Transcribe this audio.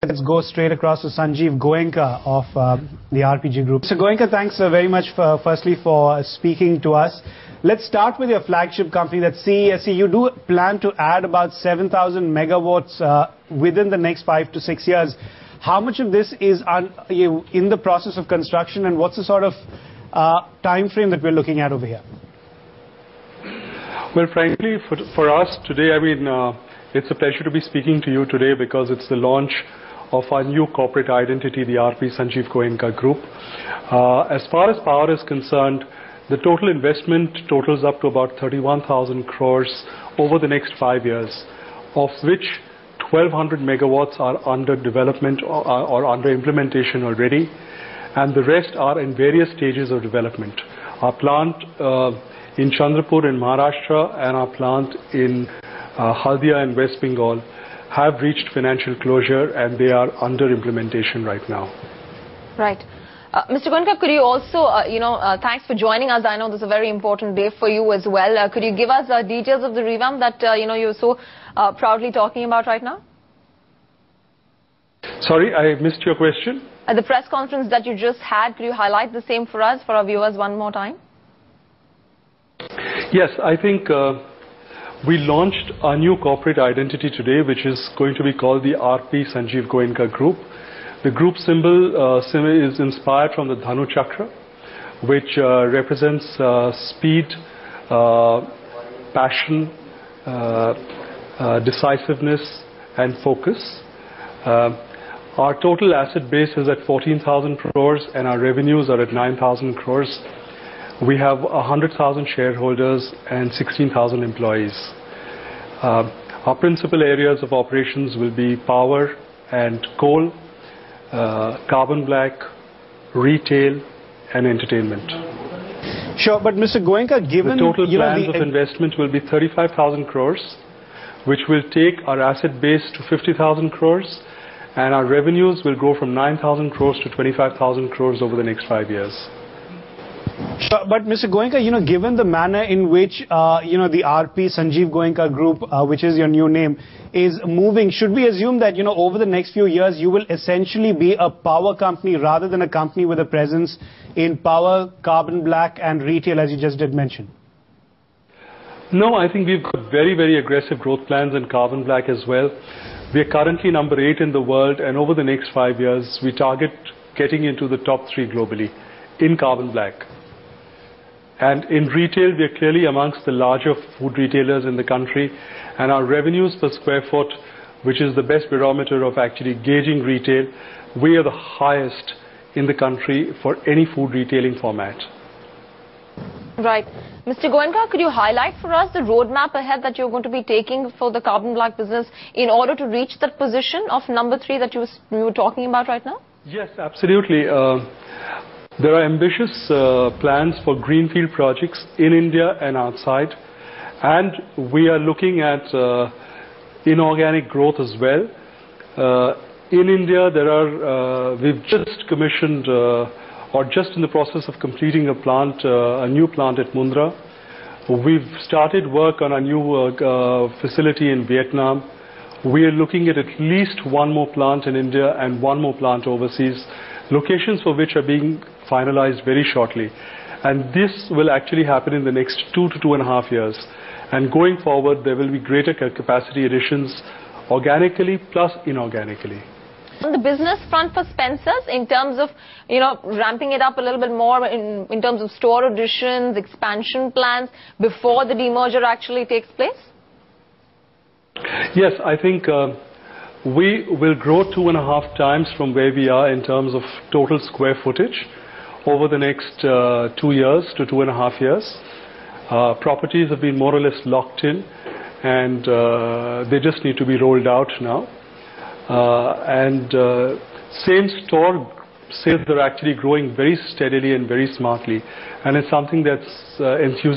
Let's go straight across to Sanjiv Goenka of the RPG Group. Mr. Goenka, thanks very much firstly for speaking to us. Let's start with your flagship company, that's CESC. You do plan to add about 7,000 megawatts within the next 5 to 6 years. How much of this is in the process of construction, and what's the sort of time frame that we're looking at over here? Well, frankly, for us today, it's a pleasure to be speaking to you today because it's the launch of our new corporate identity, the RP-Sanjiv Goenka Group. As far as power is concerned, the total investment totals up to about 31,000 crores over the next 5 years, of which 1,200 megawatts are under development or under implementation already, and the rest are in various stages of development. Our plant in Chandrapur in Maharashtra and our plant in Haldia in West Bengal have reached financial closure, and they are under implementation right now. Right. Mr. Goenka, could you also, thanks for joining us. I know this is a very important day for you as well. Could you give us details of the revamp that, you're so proudly talking about right now? Sorry, I missed your question. At the press conference that you just had, could you highlight the same for us, for our viewers, one more time? Yes, I think we launched our new corporate identity today, which is going to be called the RP-Sanjiv Goenka Group. The group symbol is inspired from the Dhanu Chakra, which represents speed, passion, decisiveness, and focus. Our total asset base is at 14,000 crores, and our revenues are at 9,000 crores. We have 100,000 shareholders and 16,000 employees. Our principal areas of operations will be power and coal, carbon black, retail, and entertainment. Sure, but Mr. Goenka, given the total plans of investment will be 35,000 crores, which will take our asset base to 50,000 crores, and our revenues will go from 9,000 crores to 25,000 crores over the next 5 years. Sure, but Mr. Goenka, given the manner in which, the RP-Sanjiv Goenka Group, which is your new name, is moving, should we assume that, over the next few years, you will essentially be a power company rather than a company with a presence in power, carbon black, and retail, as you just did mention? No, I think we've got very, very aggressive growth plans in carbon black as well. We are currently number 8 in the world, and over the next 5 years, we target getting into the top 3 globally in carbon black. And in retail, we are clearly amongst the larger food retailers in the country, and our revenues per square foot, which is the best barometer of actually gauging retail, we are the highest in the country for any food retailing format. Right. Mr. Goenka, could you highlight for us the roadmap ahead that you're going to be taking for the carbon black business in order to reach that position of number 3 that you were talking about right now? Yes, absolutely. There are ambitious plans for greenfield projects in India and outside, and we are looking at inorganic growth as well. In India, we've just commissioned or just in the process of completing a new plant at Mundra. We've started work on a new facility in Vietnam. We are looking at least one more plant in India and one more plant overseas, locations for which are being finalized very shortly. And this will actually happen in the next 2 to 2.5 years. And going forward, there will be greater capacity additions organically plus inorganically. On the business front for Spencer's, in terms of, ramping it up a little bit more in terms of store additions, expansion plans, before the demerger actually takes place? Yes, I think we will grow 2.5 times from where we are in terms of total square footage over the next 2 years to 2.5 years. Properties have been more or less locked in, and they just need to be rolled out now. Same store sales are actually growing very steadily and very smartly, and it's something that's enthusiastic.